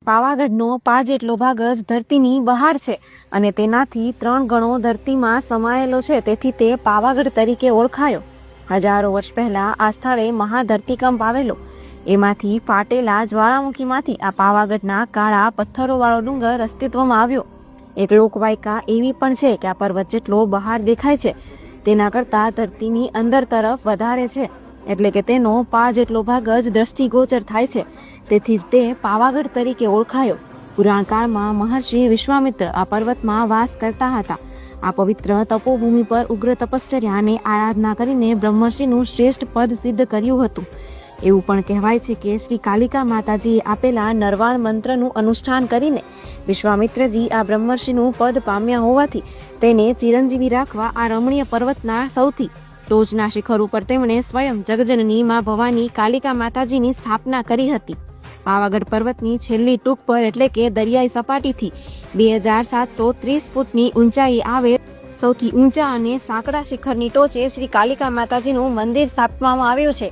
પાવાગઢનો 5 જેટલો ભાગ જ ધરતીની બહાર છે અને તેનાથી 3 ગણો ધરતીમાં સમાયેલો છે, તેથી તે પાવાગઢ તરીકે ઓળખાયો. હજારો વર્ષ પહેલા આ સ્થળે મહાધરતીકંપ આવેલો. એમાંથી ફાટેલા જ્વાળામુખીમાંથી આ પાવાગઢના કાળા પથ્થરોવાળો ડુંગર અસ્તિત્વમાં આવ્યો. એક લોકવાયકા એવી પણ છે કે આ પર્વત જેટલો બહાર દેખાય છે તેના કરતાં ધરતીની અંદર તરફ વધારે છે, એટલે કે તેનો 5 જેટલો ભાગ જ દ્રષ્ટિગોચર થાય છે, તેથી જ તે પાવાગઢ તરીકે ઓળખાયો. પુરાણકાળમાં મહર્ષિ વિશ્વામિત્ર આ પર્વતમાં વાસ કરતા હતા. આ પવિત્ર તપોભૂમિ પર ઉગ્ર તપશ્ચર્યા અને આરાધના કરીને બ્રહ્મર્ષિનું શ્રેષ્ઠ પદ સિદ્ધ કર્યું હતું. એવું પણ કહેવાય છે કે શ્રી કાલિકા માતાજીએ આપેલા નરવાણ મંત્રનું અનુષ્ઠાન કરીને વિશ્વામિત્રજી આ બ્રહ્મર્ષિનું પદ પામ્યા હોવાથી તેને ચિરંજીવી રાખવા આ રમણીય પર્વતના સૌથી ટોચના શિખર ઉપર તેમણે સ્વયં જગજનની માં ભવાની કાલિકા માતાજીની સ્થાપના કરી હતી. પાવાગઢ પર્વતની છેલ્લી ટૂંક પર એટલે કે દરિયાઈ સપાટીથી 2730 ફૂટની ઊંચાઈ આવે સૌથી ઊંચા અને સાંકડા શિખરની ટોચે શ્રી કાલિકા માતાજીનું મંદિર સ્થાપવામાં આવ્યું છે.